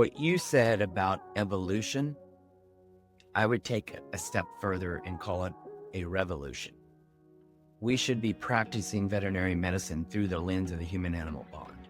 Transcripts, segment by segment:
What you said about evolution, I would take a step further and call it a revolution. We should be practicing veterinary medicine through the lens of the human-animal bond.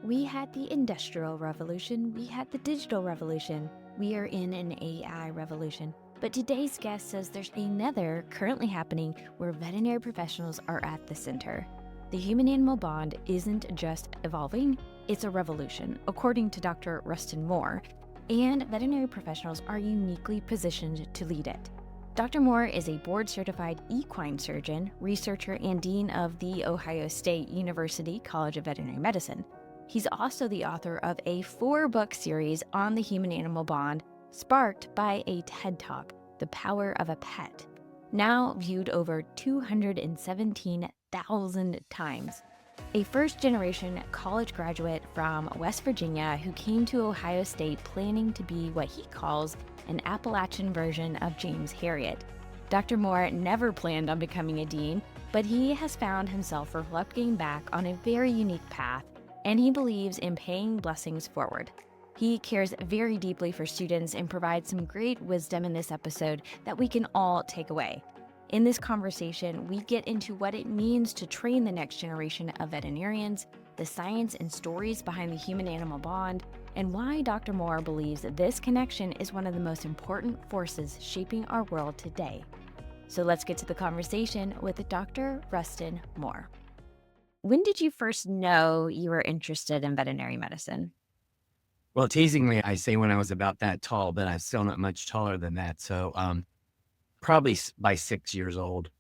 We had the Industrial Revolution, we had the Digital Revolution, we are in an AI revolution. But today's guest says there's another currently happening where veterinary professionals are at the center. The human-animal bond isn't just evolving, it's a revolution, according to Dr. Rustin Moore, and veterinary professionals are uniquely positioned to lead it. Dr. Moore is a board-certified equine surgeon, researcher, and dean of the Ohio State University College of Veterinary Medicine. He's also the author of a 4-book series on the human-animal bond, sparked by a TED Talk, The Power of a Pet, now viewed over 217,000 times. A first-generation college graduate from West Virginia who came to Ohio State planning to be what he calls an Appalachian version of James Herriot. Dr. Moore never planned on becoming a dean, but he has found himself reflecting back on a very unique path, and he believes in paying blessings forward. He cares very deeply for students and provides some great wisdom in this episode that we can all take away. In this conversation, we get into what it means to train the next generation of veterinarians, the science and stories behind the human-animal bond, and why Dr. Moore believes that this connection is one of the most important forces shaping our world today. So let's get to the conversation with Dr. Rustin Moore. When did you first know you were interested in veterinary medicine? Well, teasingly, I say when I was about that tall, but I'm still not much taller than that. So probably by 6 years old,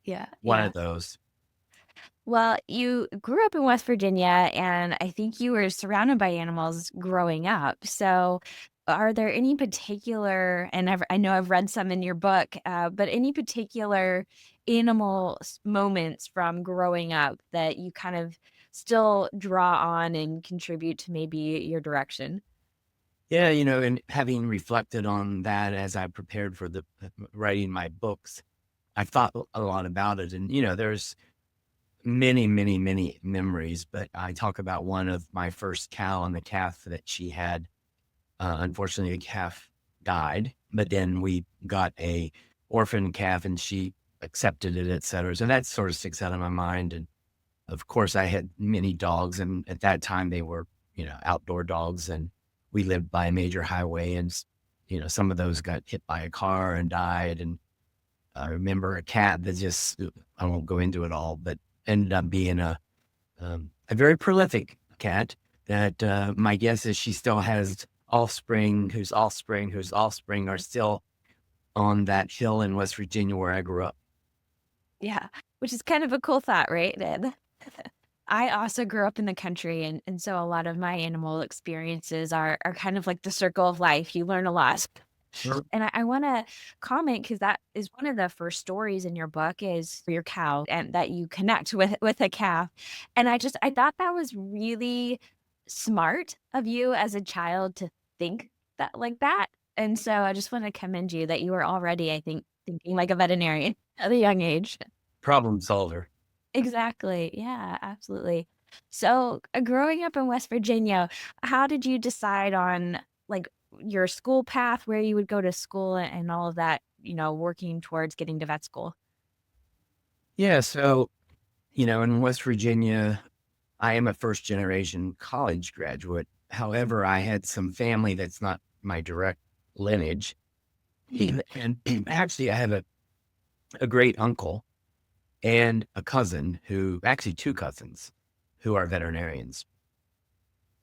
Yeah, one yeah. of those. Well, you grew up in West Virginia, and I think you were surrounded by animals growing up. So, are there any particular, and I know I've read some in your book, but any particular moments from growing up that you kind of still draw on and contribute to maybe your direction? Yeah, and having reflected on that as I prepared for the writing my books, I thought a lot about it. And, there's many, many, many memories, but I talk about one of my first cow and the calf that she had. Unfortunately, the calf died, but then we got a orphan calf and she accepted it, et cetera. So that sort of sticks out of my mind. And of course, I had many dogs, and at that time they were, outdoor dogs, and we lived by a major highway, and some of those got hit by a car and died. And I remember a cat that just, I won't go into it all, but ended up being a very prolific cat that my guess is she still has offspring whose offspring whose offspring are still on that hill in West Virginia where I grew up. Yeah, which is kind of a cool thought, right? That I also grew up in the country, and so a lot of my animal experiences are kind of like the circle of life. You learn a lot. Sure. And I wanna comment because that is one of the first stories in your book is your cow and that you connect with a calf. And I thought that was really smart of you as a child to think that like that. And so I just wanna commend you that you were already, I think, thinking like a veterinarian at a young age. Problem solver. Exactly. Yeah, absolutely. So, growing up in West Virginia, how did you decide on, like, your school path, where you would go to school and all of that, working towards getting to vet school? Yeah. So, in West Virginia, I am a first generation college graduate. However, I had some family that's not my direct lineage. And actually, I have a great uncle and a cousin actually 2 cousins who are veterinarians.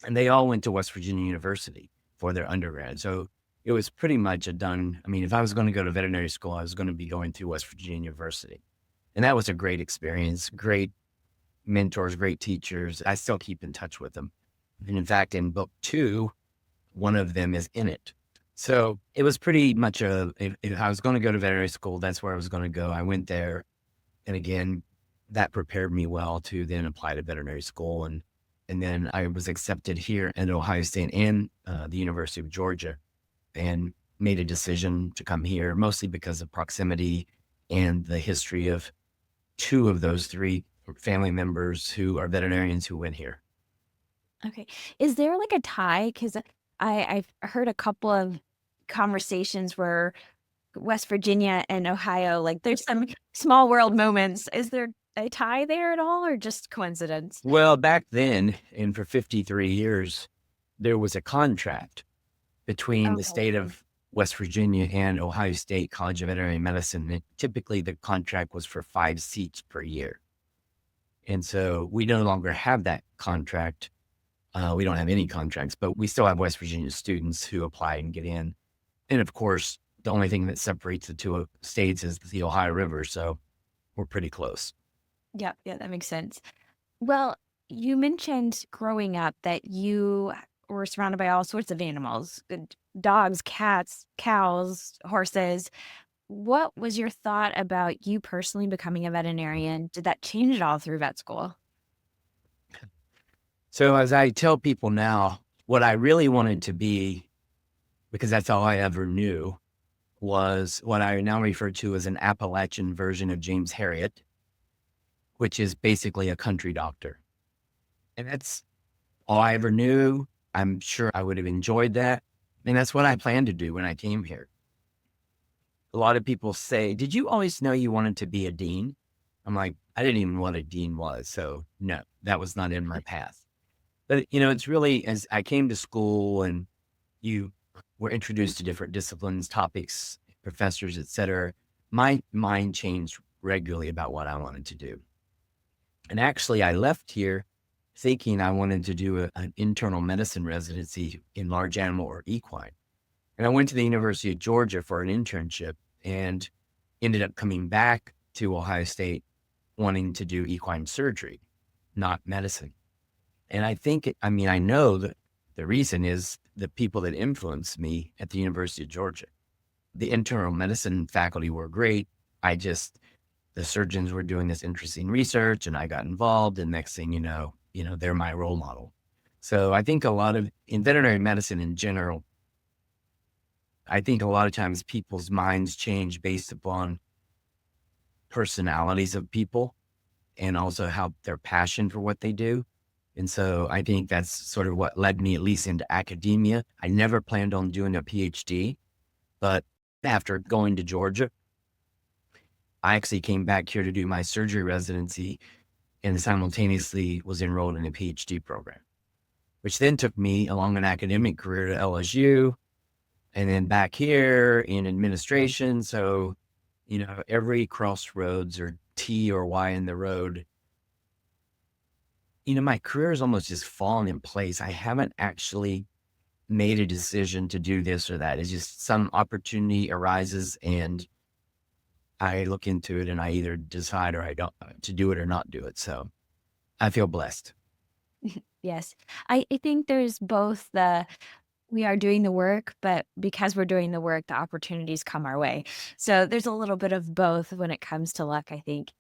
And they all went to West Virginia University for their undergrad. So it was pretty much a done. I mean, if I was going to go to veterinary school, I was going to be going to West Virginia University. And that was a great experience, great mentors, great teachers. I still keep in touch with them. And in fact, in book 2, one of them is in it. So it was pretty much if I was going to go to veterinary school, that's where I was going to go. I went there. And again, that prepared me well to then apply to veterinary school. And then I was accepted here at Ohio State and the University of Georgia, and made a decision to come here, mostly because of proximity and the history of 2 of those 3 family members who are veterinarians who went here. Okay. Is there like a tie? Because I've heard a couple of conversations where West Virginia and Ohio, like there's some small world moments. Is there a tie there at all or just coincidence? Well, back then, and for 53 years, there was a contract between the Okay. state of West Virginia and Ohio State College of Veterinary Medicine. And typically, the contract was for 5 seats per year. And so we no longer have that contract. We don't have any contracts, but we still have West Virginia students who apply and get in. And of course, the only thing that separates the two states is the Ohio River. So we're pretty close. Yeah, yeah, that makes sense. Well, you mentioned growing up that you were surrounded by all sorts of animals, dogs, cats, cows, horses. What was your thought about you personally becoming a veterinarian? Did that change at all through vet school? So as I tell people now, what I really wanted to be, because that's all I ever knew, was what I now refer to as an Appalachian version of James Harriet, which is basically a country doctor. And that's all I ever knew. I'm sure I would have enjoyed that. And that's what I planned to do when I came here. A lot of people say, "Did you always know you wanted to be a dean?" I'm like, I didn't even know what a dean was. So no, that was not in my path. But, it's really as I came to school and you were introduced to different disciplines, topics, professors, et cetera, my mind changed regularly about what I wanted to do. And actually, I left here thinking I wanted to do an internal medicine residency in large animal or equine. And I went to the University of Georgia for an internship and ended up coming back to Ohio State wanting to do equine surgery, not medicine. And I know that the reason is the people that influenced me at the University of Georgia. The internal medicine faculty were great. The surgeons were doing this interesting research and I got involved. And next thing they're my role model. So I think in veterinary medicine in general, I think a lot of times people's minds change based upon personalities of people and also how their passion for what they do. And so I think that's sort of what led me at least into academia. I never planned on doing a PhD, but after going to Georgia, I actually came back here to do my surgery residency and simultaneously was enrolled in a PhD program, which then took me along an academic career to LSU and then back here in administration. So, every crossroads or T or Y in the road, my career has almost just fallen in place. I haven't actually made a decision to do this or that. It's just some opportunity arises and I look into it and I either decide or I don't to do it or not do it. So I feel blessed. Yes. I think there's both we are doing the work, but because we're doing the work, the opportunities come our way. So there's a little bit of both when it comes to luck, I think.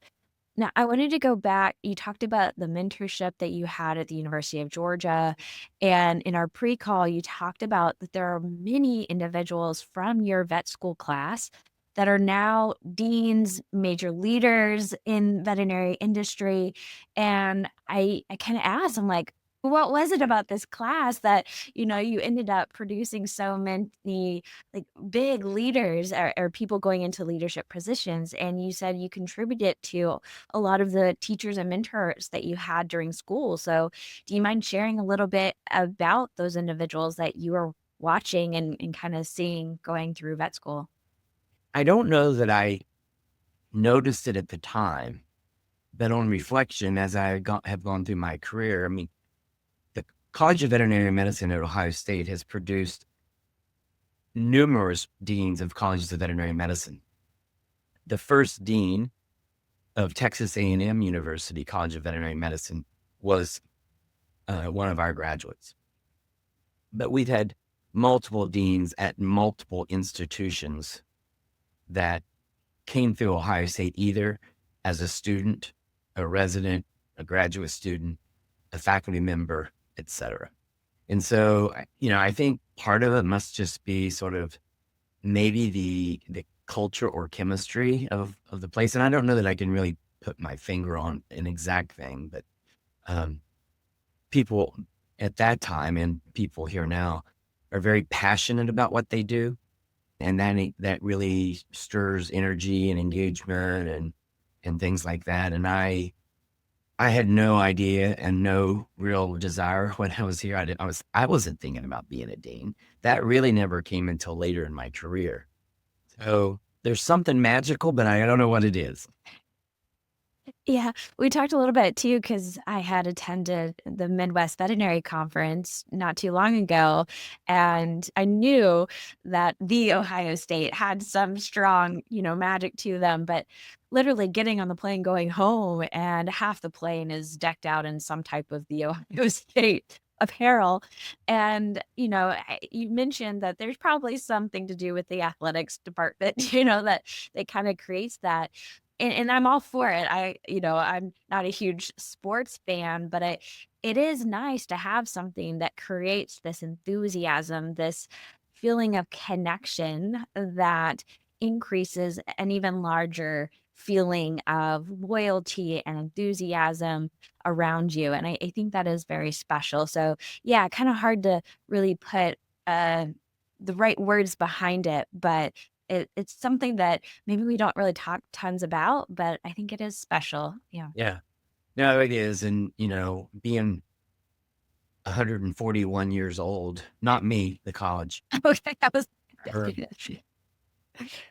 Now, I wanted to go back. You talked about the mentorship that you had at the University of Georgia. And in our pre call, you talked about that there are many individuals from your vet school class that are now deans, major leaders in veterinary industry. And I kind of asked, I'm like, what was it about this class that, you ended up producing so many like big leaders or people going into leadership positions? And you said you contributed to a lot of the teachers and mentors that you had during school. So, do you mind sharing a little bit about those individuals that you were watching and kind of seeing going through vet school? I don't know that I noticed it at the time, but on reflection, as have gone through my career, the College of Veterinary Medicine at Ohio State has produced numerous deans of colleges of veterinary medicine. The first dean of Texas A&M University College of Veterinary Medicine was one of our graduates. But we've had multiple deans at multiple institutions that came through Ohio State either as a student, a resident, a graduate student, a faculty member, etc. And so, I think part of it must just be sort of maybe the culture or chemistry of the place. And I don't know that I can really put my finger on an exact thing, but people at that time, and people here now, are very passionate about what they do. And that really stirs energy and engagement and things like that. And I had no idea and no real desire when I was here. I wasn't thinking about being a dean. That really never came until later in my career. So there's something magical, but I don't know what it is. Yeah, we talked a little bit too because I had attended the Midwest Veterinary Conference not too long ago, and I knew that the Ohio State had some strong, magic to them, but literally getting on the plane going home and half the plane is decked out in some type of the Ohio State apparel. And, you mentioned that there's probably something to do with the athletics department, that kind of creates that. And I'm all for it. I'm not a huge sports fan, but it is nice to have something that creates this enthusiasm, this feeling of connection that increases an even larger feeling of loyalty and enthusiasm around you. And I think that is very special. So yeah, kind of hard to really put uh the right words behind it, but it's something that maybe we don't really talk tons about, but I think it is special. Yeah. Yeah. No, it is. And, being 141 years old, not me, the college, Okay, I was or,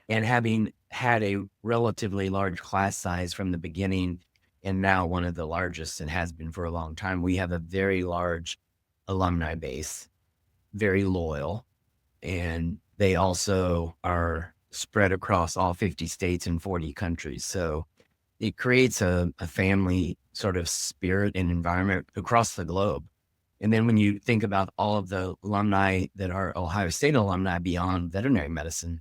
and having had a relatively large class size from the beginning, and now one of the largest and has been for a long time, we have a very large alumni base, very loyal. And they also are spread across all 50 states and 40 countries. So it creates a family sort of spirit and environment across the globe. And then when you think about all of the alumni that are Ohio State alumni beyond veterinary medicine,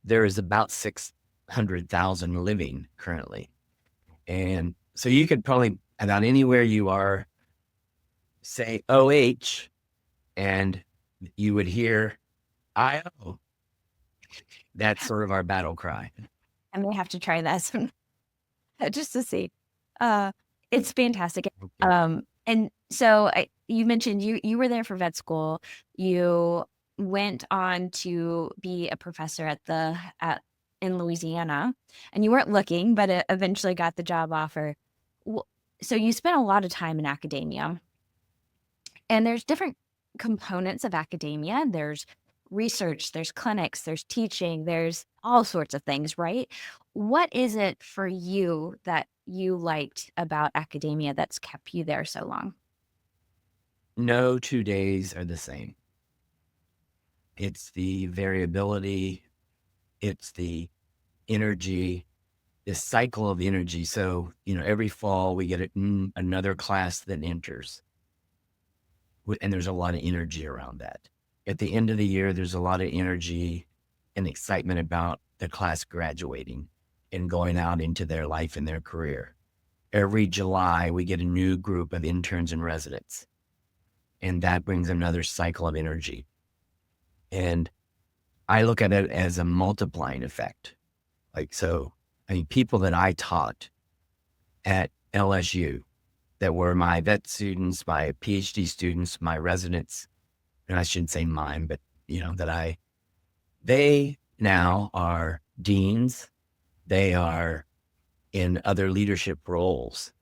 there is about 600,000 living currently. And so you could probably, about anywhere you are, say OH, and you would hear IO. That's sort of our battle cry. I may have to try that some just to see. Uh, it's fantastic. Okay. And so you mentioned you were there for vet school. You went on to be a professor in Louisiana, and you weren't looking, but eventually got the job offer. Wh- So you spent a lot of time in academia. And there's different components of academia. There's research, there's clinics, there's teaching, there's all sorts of things, right? What is it for you that you liked about academia that's kept you there so long? No 2 days are the same. It's the variability, it's the energy, this cycle of energy. So, every fall we get another class that enters, and there's a lot of energy around that. At the end of the year, there's a lot of energy and excitement about the class graduating and going out into their life and their career. Every July, we get a new group of interns and residents, and that brings another cycle of energy. And I look at it as a multiplying effect. People that I taught at LSU that were my vet students, my PhD students, my residents, and I shouldn't say mine, but they now are deans. They are in other leadership roles.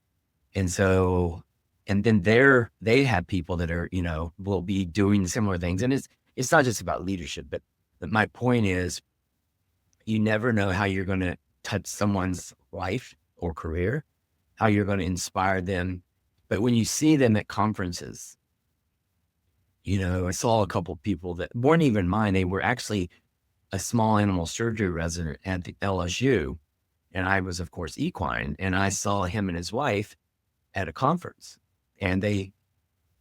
And so, and then they have people that are, will be doing similar things. And it's not just about leadership, but my point is you never know how you're going to touch someone's life or career, how you're going to inspire them. But when you see them at conferences, I saw a couple people that weren't even mine. They were actually a small animal surgery resident at the LSU. And I was, of course, equine. And I saw him and his wife at a conference. And they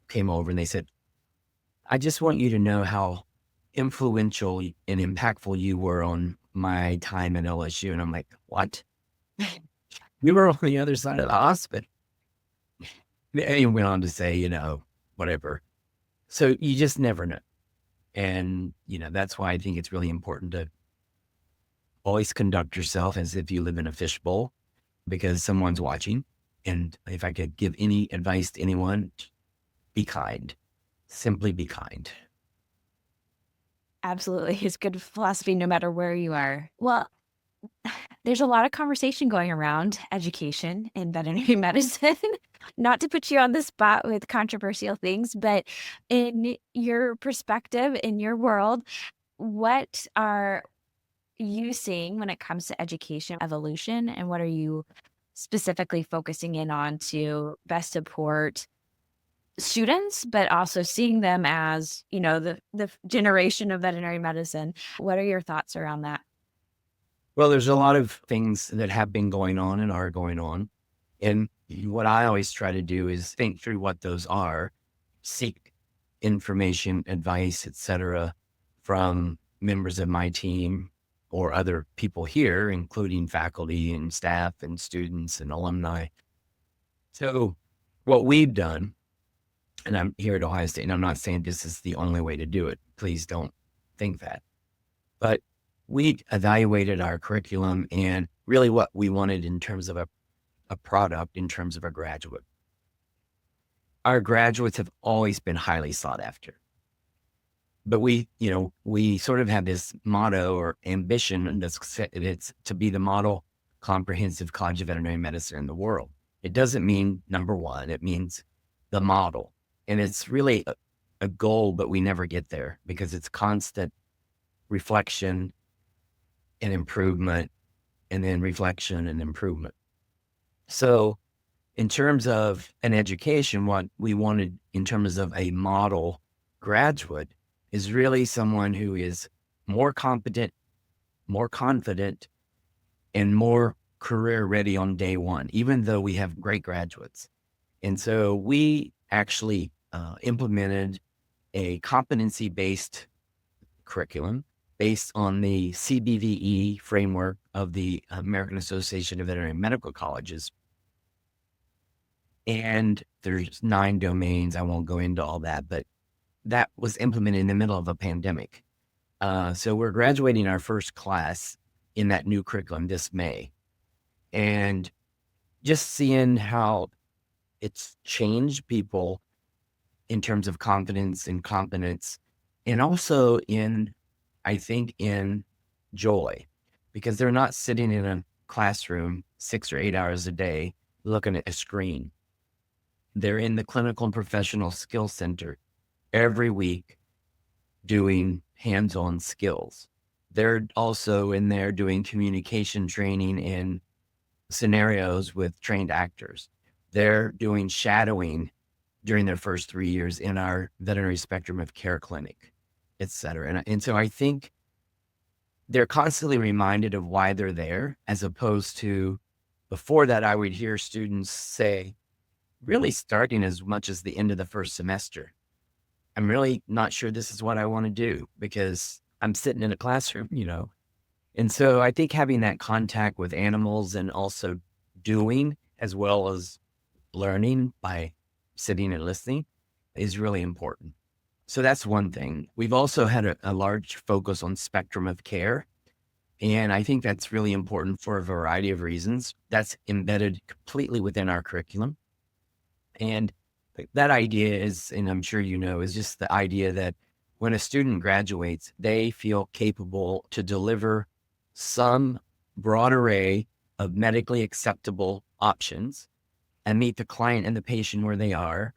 came over and they said, I just want you to know how influential and impactful you were on my time at LSU. And I'm like, what? We were on the other side of the hospital. And he went on to say, whatever. So you just never know. And, that's why I think it's really important to always conduct yourself as if you live in a fishbowl because someone's watching. And if I could give any advice to anyone, be kind. Simply be kind. Absolutely. It's good philosophy no matter where you are. Well, there's a lot of conversation going around education in veterinary medicine. Not to put you on the spot with controversial things, but in your perspective, in your world, what are you seeing when it comes to education evolution, and what are you specifically focusing in on to best support students, but also seeing them as, the generation of veterinary medicine? What are your thoughts around that? Well, there's a lot of things that have been going on and are going on. And what I always try to do is think through what those are, seek information, advice, etc., from members of my team or other people here, including faculty and staff and students and alumni. So what we've done, and I'm here at Ohio State, and I'm not saying this is the only way to do it. Please don't think that. But we evaluated our curriculum and really what we wanted in terms of a product, in terms of a graduate. Our graduates have always been highly sought after. But we sort of have this motto or ambition, and it's to be the model comprehensive college of veterinary medicine in the world. It doesn't mean number one, it means the model. And it's really a goal, but we never get there because it's constant reflection and improvement, and then reflection and improvement. So in terms of an education, what we wanted in terms of a model graduate is really someone who is more competent, more confident, and more career ready on day one, even though we have great graduates. And so we actually implemented a competency-based curriculum based on the CBVE framework of the American Association of Veterinary Medical Colleges. And there's 9 domains. I won't go into all that, but that was implemented in the middle of a pandemic. So we're graduating our first class in that new curriculum this May. And just seeing how it's changed people in terms of confidence and competence, and also I think in joy, because they're not sitting in a classroom 6 or 8 hours a day looking at a screen. They're in the clinical and professional skill center every week doing hands-on skills. They're also in there doing communication training in scenarios with trained actors. They're doing shadowing during their first 3 years in our veterinary spectrum of care clinic, et cetera. And so I think they're constantly reminded of why they're there, as opposed to before that, I would hear students say, really starting as much as the end of the first semester, I'm really not sure this is what I want to do because I'm sitting in a classroom, And so I think having that contact with animals and also doing as well as learning by sitting and listening is really important. So that's one thing. We've also had a large focus on spectrum of care. And I think that's really important for a variety of reasons. That's embedded completely within our curriculum. And that idea is, and I'm sure is just the idea that when a student graduates, they feel capable to deliver some broad array of medically acceptable options and meet the client and the patient where they are.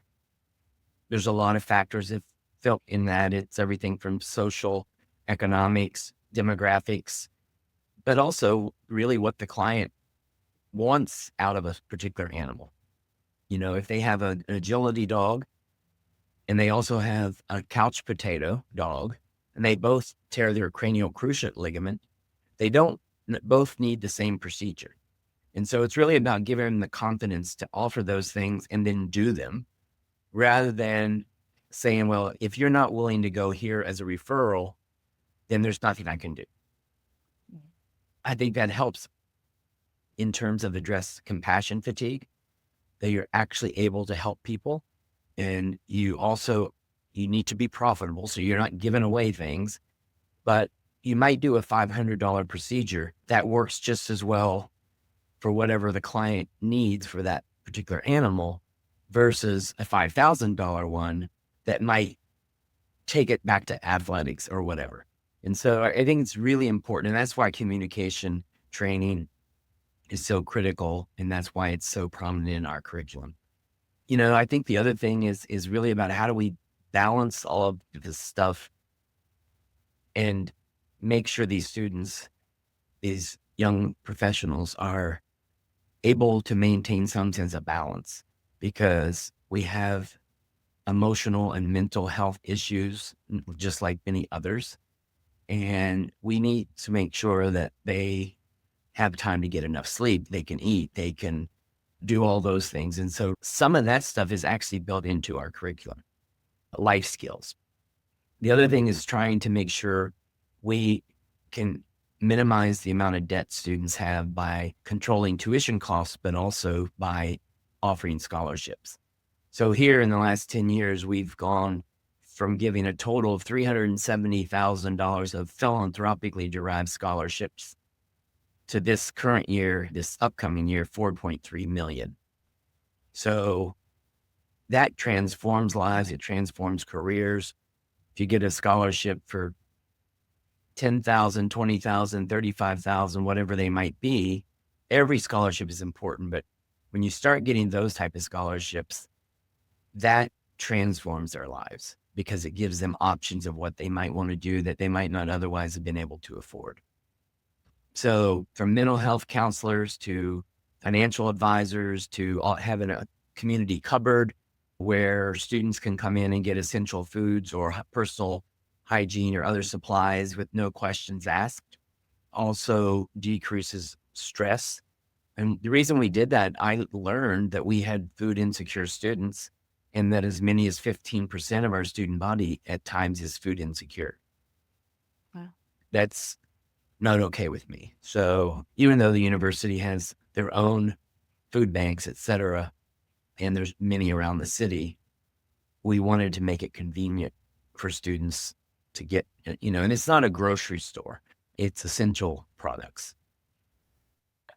There's a lot of factors that felt in that. It's everything from social, economics, demographics, but also really what the client wants out of a particular animal. If they have an agility dog and they also have a couch potato dog and they both tear their cranial cruciate ligament, they don't both need the same procedure. And so it's really about giving them the confidence to offer those things and then do them, rather than saying, well, if you're not willing to go here as a referral, then there's nothing I can do. I think that helps in terms of address compassion fatigue, that you're actually able to help people. And you need to be profitable, so you're not giving away things, but you might do a $500 procedure that works just as well for whatever the client needs for that particular animal. versus a $5,000 one that might take it back to athletics or whatever. And so I think it's really important. And that's why communication training is so critical. And that's why it's so prominent in our curriculum. I think the other thing is really about how do we balance all of this stuff and make sure these students, these young professionals are able to maintain some sense of balance, because we have emotional and mental health issues just like many others. And we need to make sure that they have time to get enough sleep, they can eat, they can do all those things. And so some of that stuff is actually built into our curriculum, life skills. The other thing is trying to make sure we can minimize the amount of debt students have by controlling tuition costs, but also by offering scholarships. So here in the last 10 years, we've gone from giving a total of $370,000 of philanthropically derived scholarships to this current year, this upcoming year, 4.3 million. So that transforms lives. It transforms careers. If you get a scholarship for 10,000, 20,000, 35,000, whatever they might be, every scholarship is important. But when you start getting those type of scholarships, that transforms their lives, because it gives them options of what they might want to do that they might not otherwise have been able to afford. So from mental health counselors to financial advisors to having a community cupboard where students can come in and get essential foods or personal hygiene or other supplies with no questions asked, also decreases stress. And the reason we did that, I learned that we had food insecure students, and that as many as 15% of our student body at times is food insecure. Wow. That's not okay with me. So even though the university has their own food banks, et cetera, and there's many around the city, we wanted to make it convenient for students to get, and it's not a grocery store, it's essential products.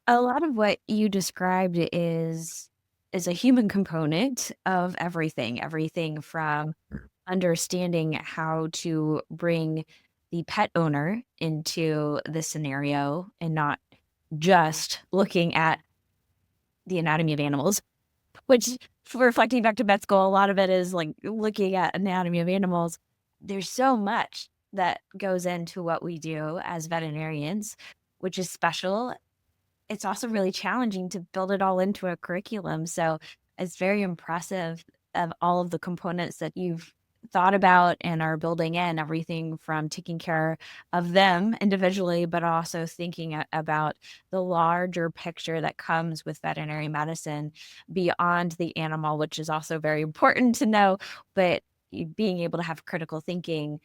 A lot of what you described is a human component of everything from understanding how to bring the pet owner into the scenario and not just looking at the anatomy of animals, which, for reflecting back to vet school, a lot of it is like looking at anatomy of animals. There's so much that goes into what we do as veterinarians, which is special. It's also really challenging to build it all into a curriculum. So it's very impressive of all of the components that you've thought about and are building in, everything from taking care of them individually, but also thinking about the larger picture that comes with veterinary medicine beyond the animal, which is also very important to know, but being able to have critical thinking,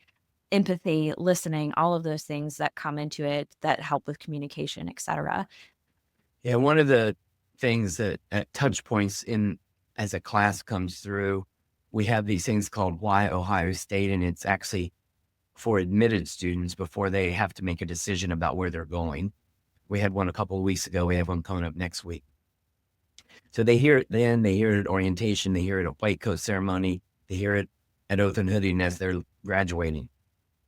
empathy, listening, all of those things that come into it that help with communication, et cetera. Yeah, one of the things that at touch points in as a class comes through, we have these things called Why Ohio State, and it's actually for admitted students before they have to make a decision about where they're going. We had one a couple of weeks ago. We have one coming up next week. So they hear it then, they hear it at orientation, they hear it at white coat ceremony, they hear it at oath and hooding as they're graduating,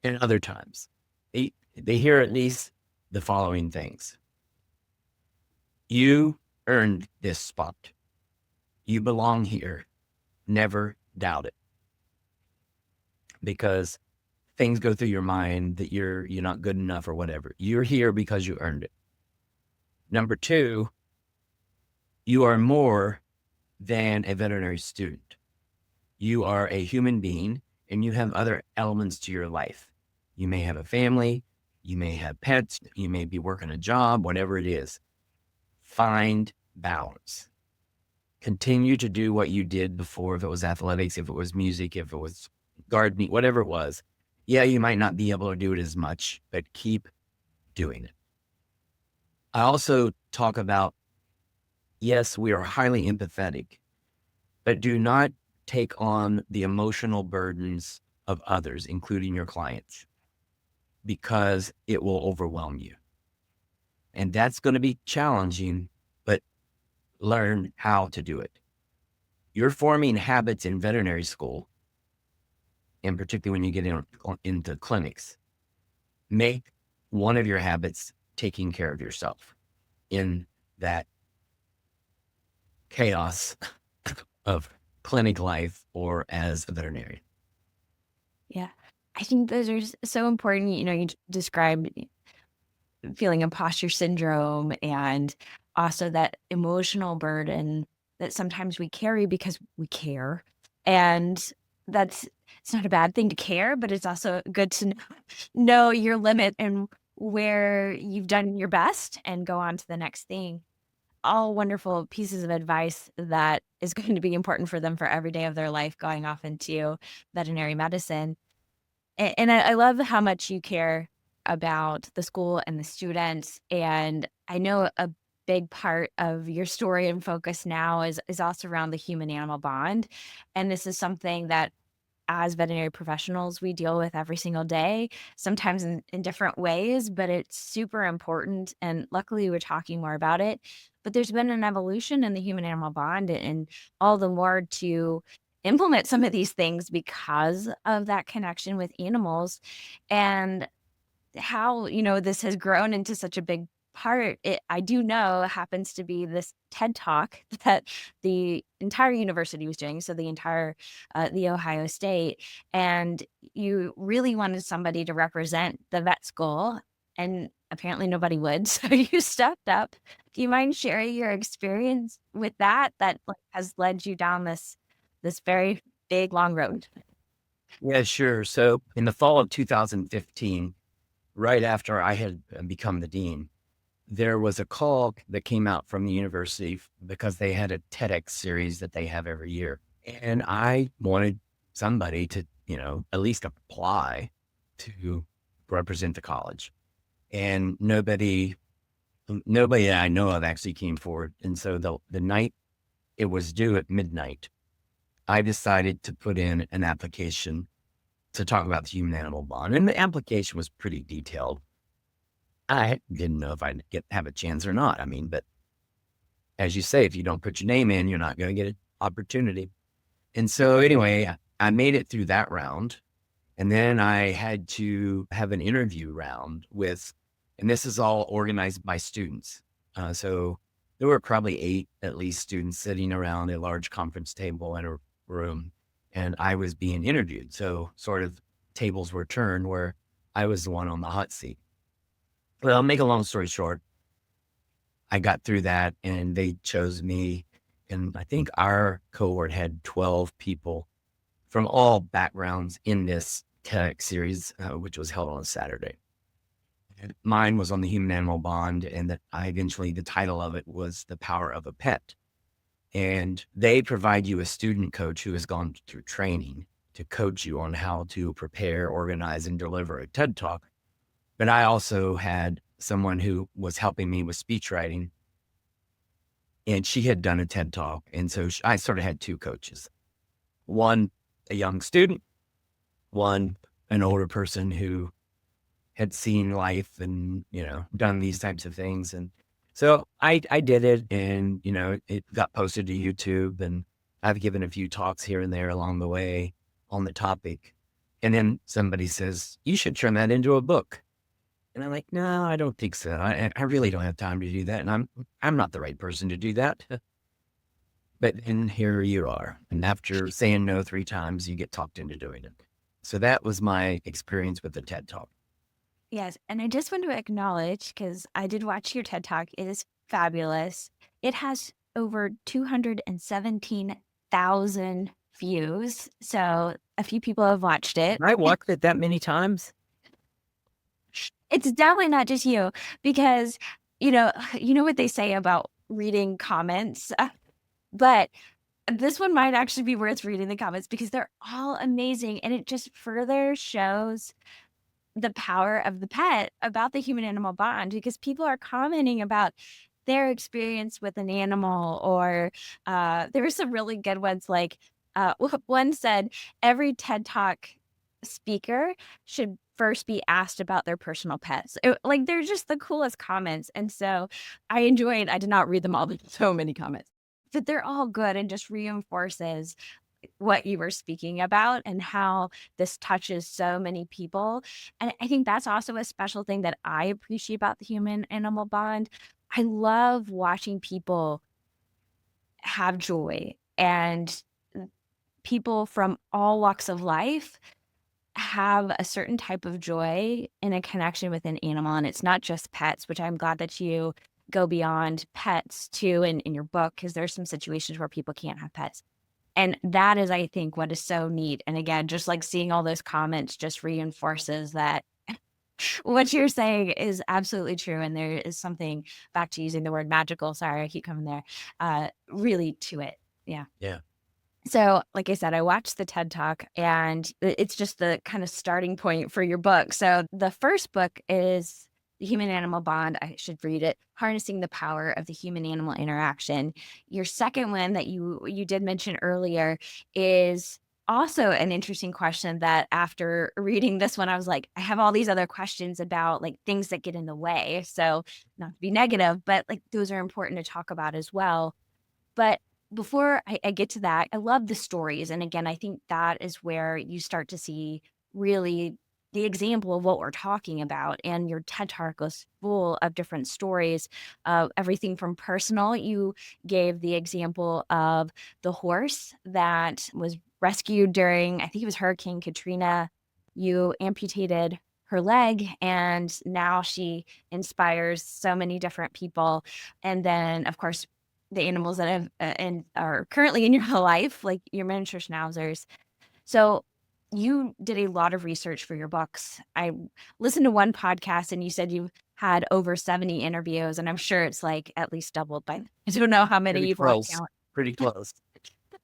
and other times. They hear at least the following things. You earned this spot. You belong here. Never doubt it. Because things go through your mind that you're not good enough or whatever. You're here because you earned it. Number two, you are more than a veterinary student. You are a human being, and you have other elements to your life. You may have a family, you may have pets, you may be working a job, whatever it is. Find balance. Continue to do what you did before, if it was athletics, if it was music, if it was gardening, whatever it was. Yeah, you might not be able to do it as much, but keep doing it. I also talk about, yes, we are highly empathetic, but do not take on the emotional burdens of others, including your clients, because it will overwhelm you. And that's going to be challenging, but learn how to do it. you're forming habits in veterinary school, and particularly when you get into clinics, make one of your habits taking care of yourself in that chaos of clinic life or as a veterinarian. Yeah. I think those are so important. You described feeling imposter syndrome and also that emotional burden that sometimes we carry because we care. And that's it's not a bad thing to care, but it's also good to know your limit and where you've done your best and go on to the next thing. All wonderful pieces of advice that is going to be important for them for every day of their life going off into veterinary medicine. And I love how much you care about the school and the students, and I know a big part of your story and focus now is also around the human-animal bond, and this is something that as veterinary professionals, we deal with every single day, sometimes in different ways, but it's super important. And luckily, we're talking more about it. But there's been an evolution in the human animal bond, and all the more to implement some of these things because of that connection with animals. And how, this has grown into such a big part, I do know happens to be this TED Talk that the entire university was doing, so the Ohio State, and you really wanted somebody to represent the vet school, and apparently nobody would, so you stepped up. Do you mind sharing your experience with that, like, has led you down this very big, long road? Yeah, sure. So in the fall of 2015, right after I had become the dean, there was a call that came out from the university because they had a TEDx series that they have every year. And I wanted somebody to, at least apply to represent the college. And nobody that I know of actually came forward. And so the night it was due at midnight, I decided to put in an application to talk about the human animal bond. And the application was pretty detailed. I didn't know if have a chance or not. I mean, but as you say, if you don't put your name in, you're not going to get an opportunity. And so anyway, I made it through that round. And then I had to have an interview round and this is all organized by students. So there were probably 8 at least students sitting around a large conference table in a room, and I was being interviewed. So sort of tables were turned where I was the one on the hot seat. Well, I'll make a long story short. I got through that and they chose me. And I think our cohort had 12 people from all backgrounds in this TEDx series, which was held on a Saturday. And mine was on the human animal bond. And that the title of it was The Power of a Pet. And they provide you a student coach who has gone through training to coach you on how to prepare, organize, and deliver a TED Talk. But I also had someone who was helping me with speech writing, and she had done a TED Talk. And so I sort of had 2 coaches, one, a young student, one, an older person who had seen life and, done these types of things. And so I did it, and, it got posted to YouTube, and I've given a few talks here and there along the way on the topic. And then somebody says, you should turn that into a book. And I'm like, no, I don't think so. I really don't have time to do that. And I'm not the right person to do that. But then here you are. And after saying no 3 times, you get talked into doing it. So that was my experience with the TED Talk. Yes, and I just want to acknowledge, because I did watch your TED Talk, it is fabulous. It has over 217,000 views, so a few people have watched it. I watched it that many times. It's definitely not just you, because, you know what they say about reading comments, but this one might actually be worth reading the comments because they're all amazing, and it just further shows the power of the pet about the human animal bond, because people are commenting about their experience with an animal, or there were some really good ones, like one said every TED Talk speaker should first be asked about their personal pets. Like, they're just the coolest comments. And so I did not read them all, but so many comments. but they're all good and just reinforces what you were speaking about and how this touches so many people. And I think that's also a special thing that I appreciate about the human animal bond. I love watching people have joy and people from all walks of life have a certain type of joy in a connection with an animal. And it's not just pets, which I'm glad that you go beyond pets too in your book, because there's some situations where people can't have pets. And that is, I think, what is so neat. And again, just like seeing all those comments just reinforces that what you're saying is absolutely true. And there is something, back to using the word magical, sorry, I keep coming there, really to it. Yeah. Yeah. So, like I said, I watched the TED Talk and it's just the kind of starting point for your book. So, the first book is The Human Animal Bond. I should read it, Harnessing the Power of the Human Animal Interaction. Your second one that you did mention earlier is also an interesting question that after reading this one, I was like, I have all these other questions about like things that get in the way. So, not to be negative, but like those are important to talk about as well. But before I get to that, I love the stories, and again, I think that is where you start to see really the example of what we're talking about, and your TED Talk was full of different stories, everything from personal. You gave the example of the horse that was rescued during, I think it was Hurricane Katrina. You amputated her leg, and now she inspires so many different people. And then, of course, the animals that have and are currently in your life, like your miniature schnauzers. So you did a lot of research for your books. I listened to one podcast and you said you had over 70 interviews, and I'm sure it's like at least doubled by I don't know how many Pretty you've lost close. count. Pretty close.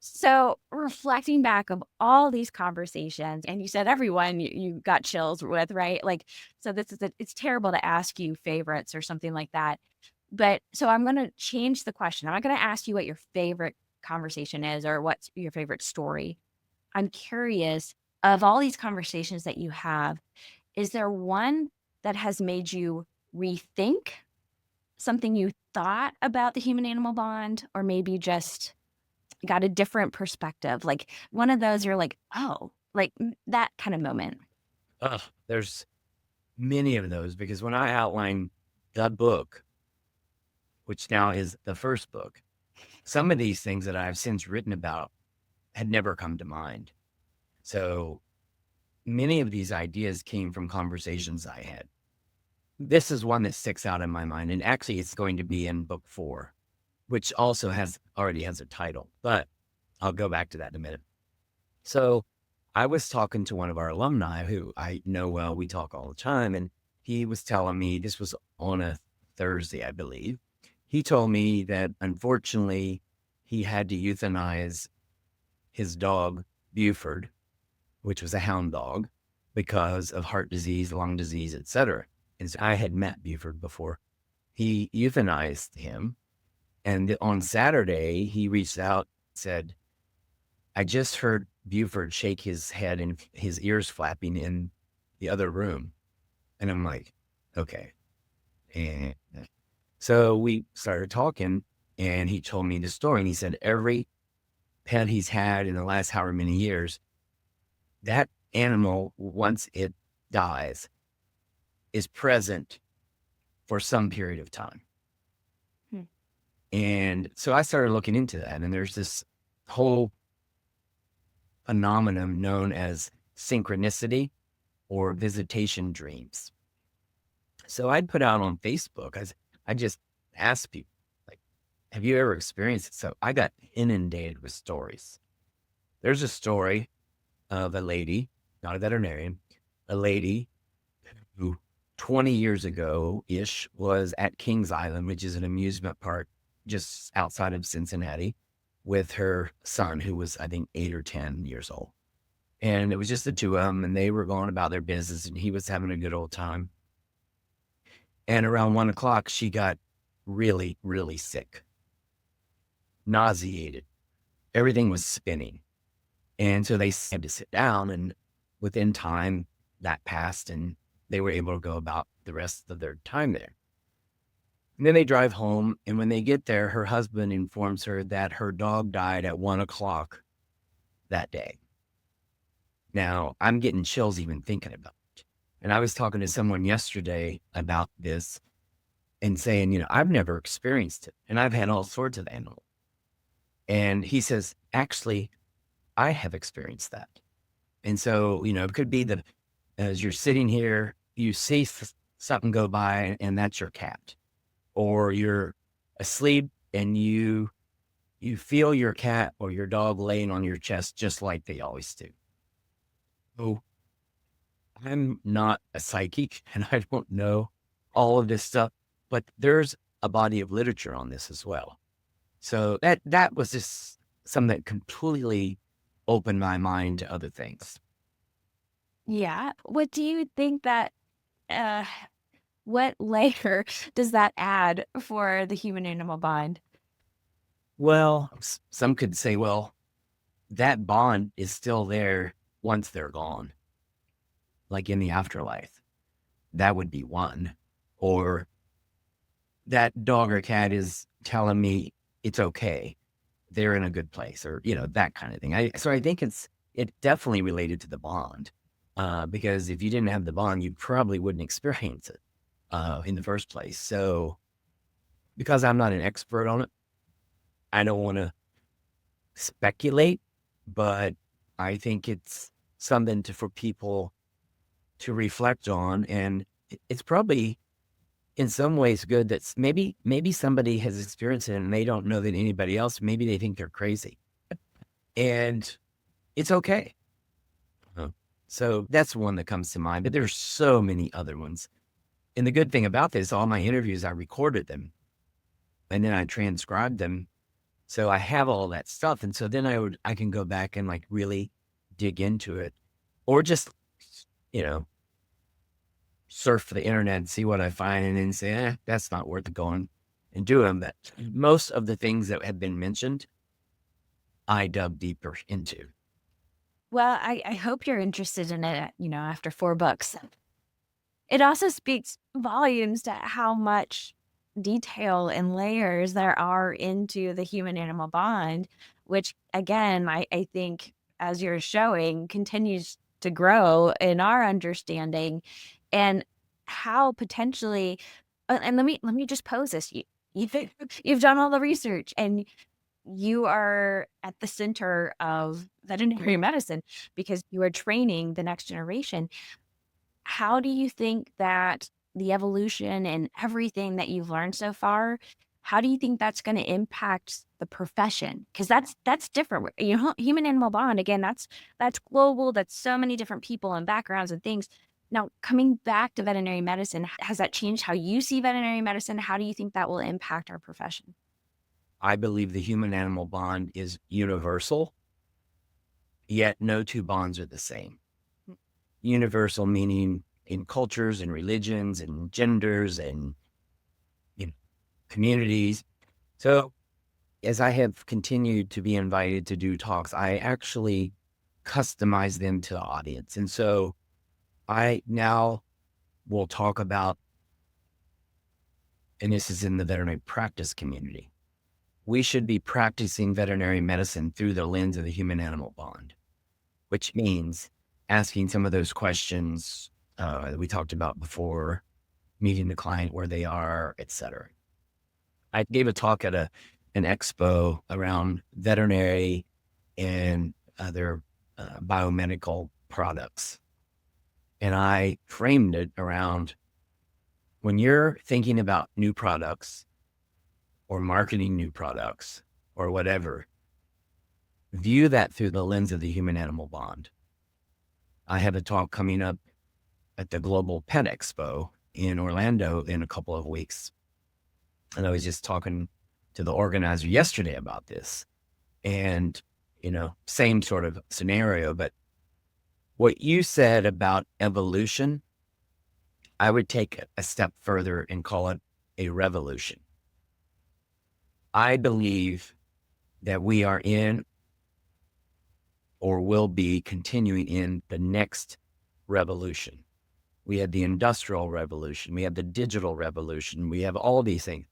So reflecting back of all these conversations, and you said everyone you got chills with, right? Like, so this is it's terrible to ask you favorites or something like that. But so I'm gonna change the question. I'm not gonna ask you what your favorite conversation is or what's your favorite story. I'm curious, of all these conversations that you have, is there one that has made you rethink something you thought about the human animal bond, or maybe just got a different perspective? Like one of those you're like, oh, like that kind of moment. There's many of those because when I outline the book, which now is the first book, some of these things that I've since written about had never come to mind. So many of these ideas came from conversations I had. This is one that sticks out in my mind, and actually it's going to be in book 4, which also already has a title, but I'll go back to that in a minute. So I was talking to one of our alumni who I know well, we talk all the time, and he was telling me, this was on a Thursday, I believe. He told me that unfortunately he had to euthanize his dog, Buford, which was a hound dog, because of heart disease, lung disease, etc. And so I had met Buford before. He euthanized him. And on Saturday, he reached out, said, I just heard Buford shake his head and his ears flapping in the other room. And I'm like, okay. And so we started talking, and he told me the story. And he said, every pet he's had in the last however many years, that animal, once it dies, is present for some period of time. Hmm. And so I started looking into that. And there's this whole phenomenon known as synchronicity or visitation dreams. So I'd put out on Facebook, I just asked people, like, have you ever experienced it? So I got inundated with stories. There's a story of a lady, not a veterinarian, a lady who 20 years ago-ish was at Kings Island, which is an amusement park just outside of Cincinnati, with her son, who was, I think, 8 or 10 years old. And it was just the two of them, and they were going about their business, and he was having a good old time. And around 1 o'clock, she got really, really sick, nauseated. Everything was spinning. And so they had to sit down, and within time that passed, and they were able to go about the rest of their time there. And then they drive home, and when they get there, her husband informs her that her dog died at 1 o'clock that day. Now, I'm getting chills even thinking about it. And I was talking to someone yesterday about this and saying, I've never experienced it, and I've had all sorts of animals. And he says, actually, I have experienced that. And so, it could be that as you're sitting here, you see something go by, and that's your cat, or you're asleep and you feel your cat or your dog laying on your chest just like they always do. So I'm not a psychic and I don't know all of this stuff, but there's a body of literature on this as well. So that was just something that completely opened my mind to other things. Yeah. What do you think that, uh, what layer does that add for the human animal bond? Well, some could say, well, that bond is still there once they're gone, like in the afterlife. That would be one. Or that dog or cat is telling me it's okay. They're in a good place, or, that kind of thing. So I think it definitely related to the bond. Because if you didn't have the bond, you probably wouldn't experience it in the first place. So because I'm not an expert on it, I don't want to speculate, but I think it's something for people to reflect on. And it's probably in some ways good that maybe somebody has experienced it and they don't know that anybody else, maybe they think they're crazy, and it's okay. Uh, So that's one that comes to mind, but there's so many other ones. And the good thing about this, all my interviews, I recorded them and then I transcribed them. So I have all that stuff. And so then I can go back and like really dig into it, or just, you know, surf the internet and see what I find and then say, that's not worth going and do them. But most of the things that have been mentioned, I dug deeper into. Well, I hope you're interested in it, after 4 books. It also speaks volumes to how much detail and layers there are into the human animal bond, which again, I think as you're showing continues to grow in our understanding and how potentially and let me just pose this. You've, you've done all the research and you are at the center of veterinary medicine because you are training the next generation. How do you think that the evolution and everything that you've learned so far, how do you think that's gonna impact the profession? Because that's different. Human animal bond, again, that's global, that's so many different people and backgrounds and things. Now, coming back to veterinary medicine, has that changed how you see veterinary medicine? How do you think that will impact our profession? I believe the human animal bond is universal, yet no two bonds are the same. Universal meaning in cultures and religions and genders and, you know, communities. So as I have continued to be invited to do talks, I actually customize them to the audience. And so I now will talk about, and this is in the veterinary practice community, we should be practicing veterinary medicine through the lens of the human animal bond, which means asking some of those questions that we talked about before, meeting the client where they are, et cetera. I gave a talk at an expo around veterinary and other biomedical products. And I framed it around when you're thinking about new products or marketing new products or whatever, view that through the lens of the human animal bond. I have a talk coming up at the Global Pet Expo in Orlando in a couple of weeks. And I was just talking to the organizer yesterday about this. And, same sort of scenario. But what you said about evolution, I would take a step further and call it a revolution. I believe that we are in or will be continuing in the next revolution. We had the industrial revolution. We have the digital revolution. We have all these things.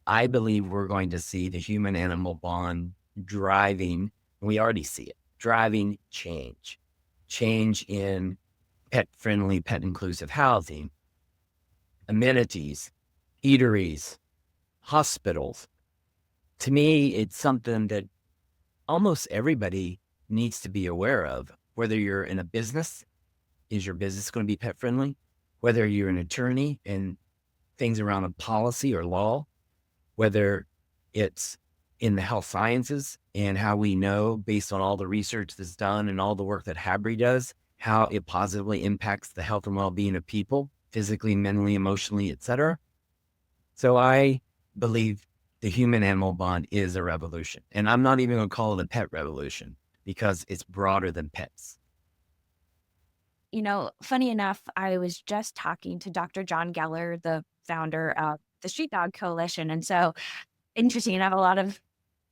I believe we're going to see the human animal bond driving, and we already see it, driving change in pet friendly, pet inclusive housing, amenities, eateries, hospitals. To me, it's something that almost everybody needs to be aware of. Whether you're in a business, is your business going to be pet friendly? Whether you're an attorney and things around a policy or law, whether it's in the health sciences and how we know based on all the research that's done and all the work that Habry does, how it positively impacts the health and well-being of people, physically, mentally, emotionally, etc. So I believe the human animal bond is a revolution. And I'm not even going to call it a pet revolution because it's broader than pets. Funny enough, I was just talking to Dr. John Geller, the founder of the Street Dog Coalition. And so interesting enough, a lot of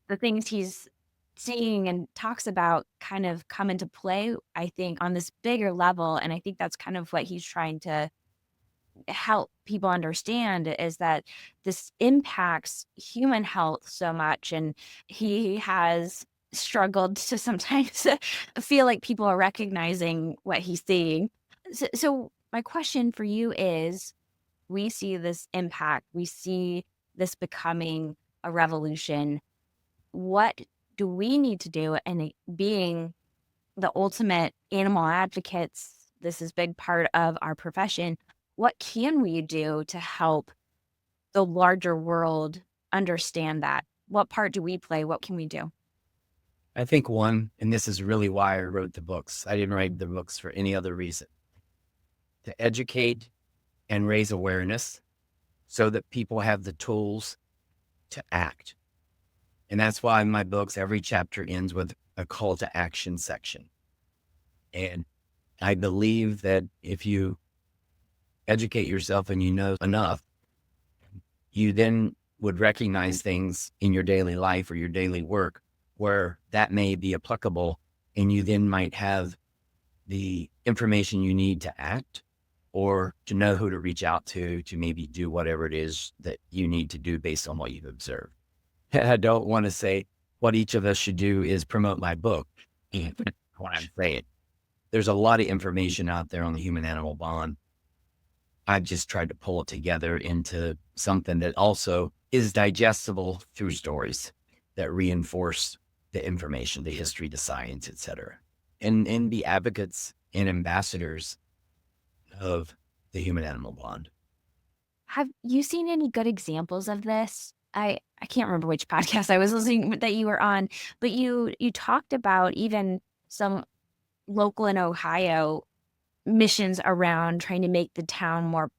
the things he's seeing and talks about kind of come into play, I think, on this bigger level. And I think that's kind of what he's trying to help people understand, is that this impacts human health so much. And he has struggled to sometimes feel like people are recognizing what he's seeing. So my question for you is, we see this impact, we see this becoming a revolution. What do we need to do? And being the ultimate animal advocates, this is a big part of our profession. What can we do to help the larger world understand that? What part do we play? What can we do? I think one, and this is really why I wrote the books. I didn't write the books for any other reason. To educate and raise awareness so that people have the tools to act. And that's why in my books, every chapter ends with a call to action section. And I believe that if you educate yourself and you know enough, you then would recognize things in your daily life or your daily work where that may be applicable. And you then might have the information you need to act or to know who to reach out to maybe do whatever it is that you need to do based on what you've observed. I don't want to say what each of us should do is promote my book. What I'm saying, there's a lot of information out there on the human animal bond. I've just tried to pull it together into something that also is digestible through stories that reinforce the information, the history, the science, etc. And be advocates and ambassadors of the human animal bond. Have you seen any good examples of this? I can't remember which podcast I was listening that you were on, but you talked about even some local in Ohio missions around trying to make the town more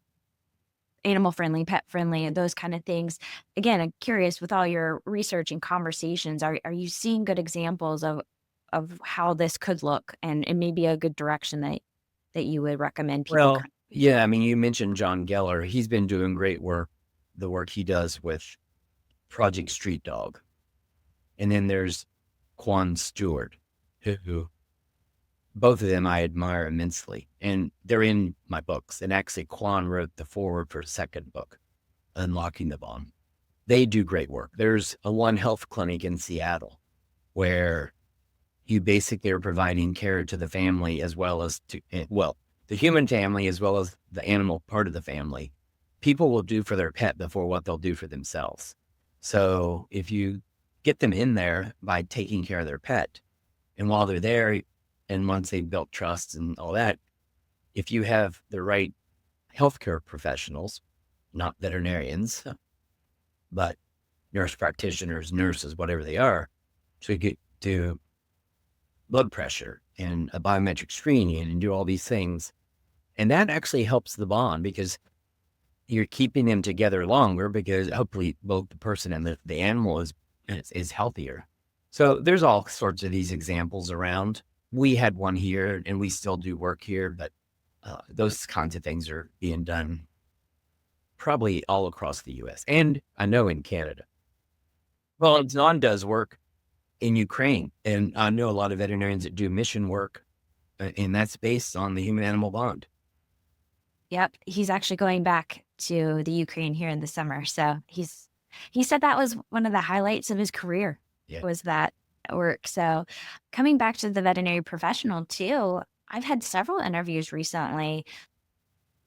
animal friendly, pet friendly, and those kind of things. Again, I'm curious, with all your research and conversations, are you seeing good examples of how this could look, and maybe a good direction that you would recommend people? Well, yeah, I mean, you mentioned John Geller. He's been doing great work, the work he does with Project Street Dog. And then there's Quan Stewart, who both of them I admire immensely. And they're in my books. And actually, Quan wrote the foreword for a second book, Unlocking the Bond. They do great work. There's a One Health clinic in Seattle where you basically are providing care to the family as well as to, well, the human family as well as the animal part of the family. People will do for their pet before what they'll do for themselves. So if you get them in there by taking care of their pet, and while they're there, and once they've built trust and all that, if you have the right healthcare professionals, not veterinarians, but nurse practitioners, nurses, whatever they are, to get to blood pressure and a biometric screening and do all these things. And that actually helps the bond because you're keeping them together longer because hopefully both the person and the animal is healthier. So there's all sorts of these examples around. We had one here and we still do work here, but those kinds of things are being done probably all across the US and I know in Canada. Well, John does work in Ukraine, and I know a lot of veterinarians that do mission work, and that's based on the human animal bond. Yep, he's actually going back to the Ukraine here in the summer. So he said that was one of the highlights of his career Yeah. was that work. So coming back to the veterinary professional too, I've had several interviews recently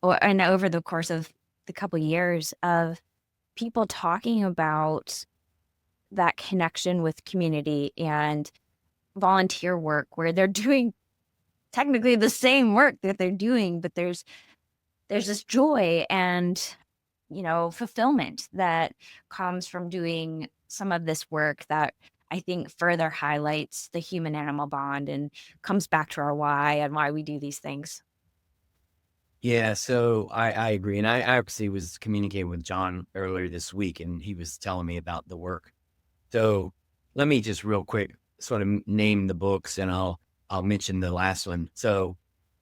and over the course of the couple years of people talking about that connection with community and volunteer work where they're doing technically the same work that they're doing, but there's this joy and, fulfillment that comes from doing some of this work that I think further highlights the human animal bond and comes back to our why and why we do these things. Yeah, so I agree. And I actually was communicating with John earlier this week, and he was telling me about the work. So let me just real quick sort of name the books, and I'll mention the last one. So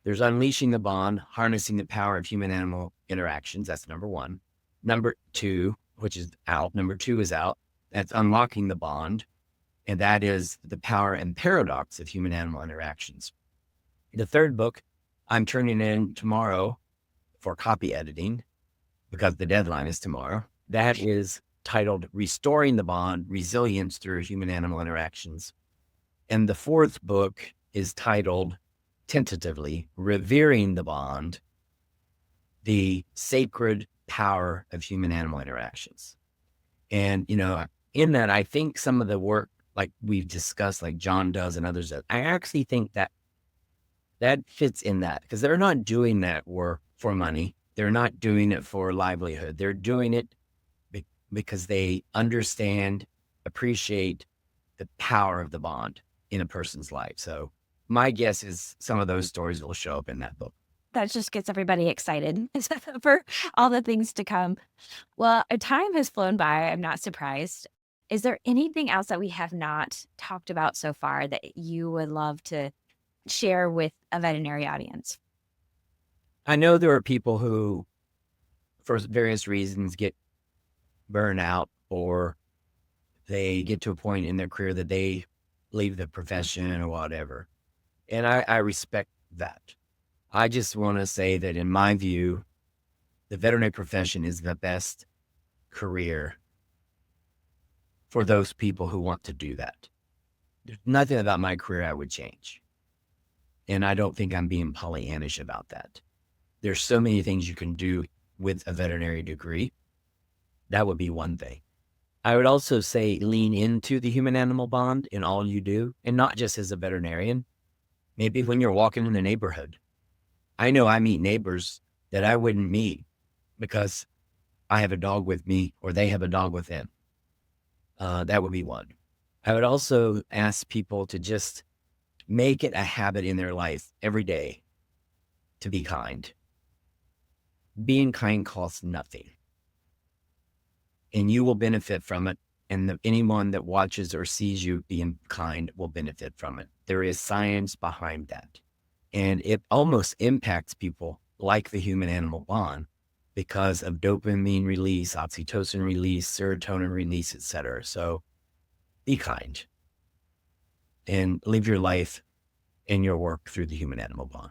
there's Unleashing the Bond, Harnessing the Power of Human Animal Interactions. That's number one. Number two, which is out. Number two is out. That's Unlocking the Bond. And that is The Power and Paradox of Human Animal Interactions. The third book I'm turning in tomorrow for copy editing because the deadline is tomorrow. That is titled Restoring the Bond, Resilience Through Human Animal Interactions. And the fourth book is titled, tentatively, Revering the Bond, The Sacred Power of Human Animal Interactions. And, in that, I think some of the work, like we've discussed, like John does and others, I actually think that fits in that because they're not doing that work for money. They're not doing it for livelihood. They're doing it because they understand, appreciate the power of the bond in a person's life. So my guess is some of those stories will show up in that book. That just gets everybody excited for all the things to come. Well, our time has flown by. I'm not surprised. Is there anything else that we have not talked about so far that you would love to share with a veterinary audience? I know there are people who, for various reasons, get burned out or they get to a point in their career that they leave the profession or whatever. And I respect that. I just want to say that in my view, the veterinary profession is the best career for those people who want to do that. There's nothing about my career I would change. And I don't think I'm being Pollyannish about that. There's so many things you can do with a veterinary degree. That would be one thing. I would also say lean into the human animal bond in all you do, and not just as a veterinarian. Maybe when you're walking in the neighborhood. I know I meet neighbors that I wouldn't meet because I have a dog with me or they have a dog with them. That would be one. I would also ask people to just make it a habit in their life every day to be kind. Being kind costs nothing. And you will benefit from it. And anyone that watches or sees you being kind will benefit from it. There is science behind that. And it almost impacts people like the human animal bond because of dopamine release, oxytocin release, serotonin release, etc. So be kind and live your life and your work through the human animal bond.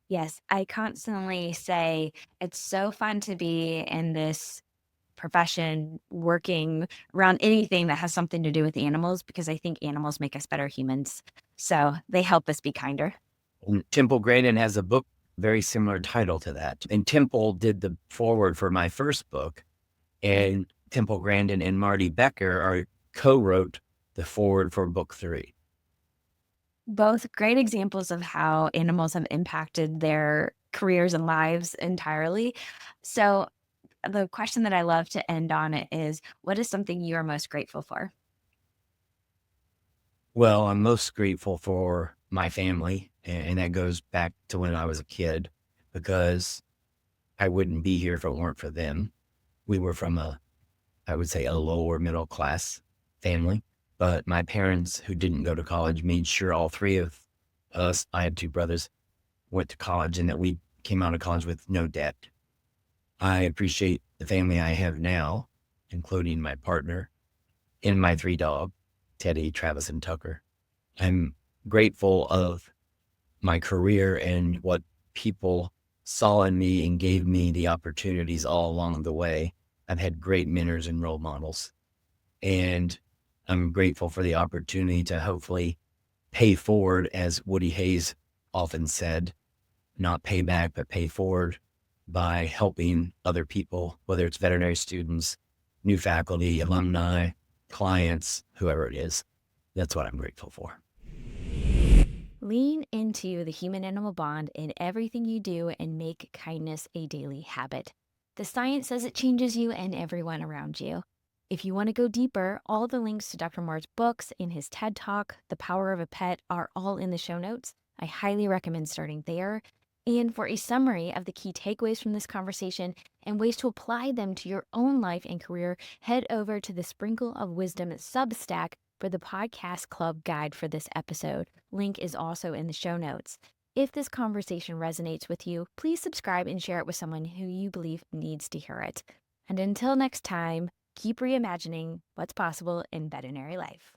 Yes, I constantly say it's so fun to be in this profession working around anything that has something to do with animals because I think animals make us better humans. So they help us be kinder. And Temple Grandin has a book, very similar title to that. And Temple did the foreword for my first book. And Temple Grandin and Marty Becker co-wrote the foreword for book 3. Both great examples of how animals have impacted their careers and lives entirely. So the question that I love to end on is, what is something you are most grateful for? Well, I'm most grateful for my family. And that goes back to when I was a kid because I wouldn't be here if it weren't for them. We were from I would say, a lower middle class family. But my parents, who didn't go to college, made sure all three of us, I had 2 brothers, went to college and that we came out of college with no debt. I appreciate the family I have now, including my partner and my 3 dogs, Teddy, Travis, and Tucker. I'm grateful of my career and what people saw in me and gave me the opportunities all along the way. I've had great mentors and role models, and I'm grateful for the opportunity to hopefully pay forward, as Woody Hayes often said, not pay back, but pay forward by helping other people, whether it's veterinary students, new faculty, alumni, clients, whoever it is. That's what I'm grateful for. Lean into the human animal bond in everything you do and make kindness a daily habit. The science says it changes you and everyone around you. If you want to go deeper, all the links to Dr. Moore's books and his TED Talk, The Power of a Pet, are all in the show notes. I highly recommend starting there. And for a summary of the key takeaways from this conversation and ways to apply them to your own life and career, head over to the Sprinkle of Wisdom Substack for the podcast club guide for this episode. Link is also in the show notes. If this conversation resonates with you, please subscribe and share it with someone who you believe needs to hear it. And until next time, keep reimagining what's possible in veterinary life.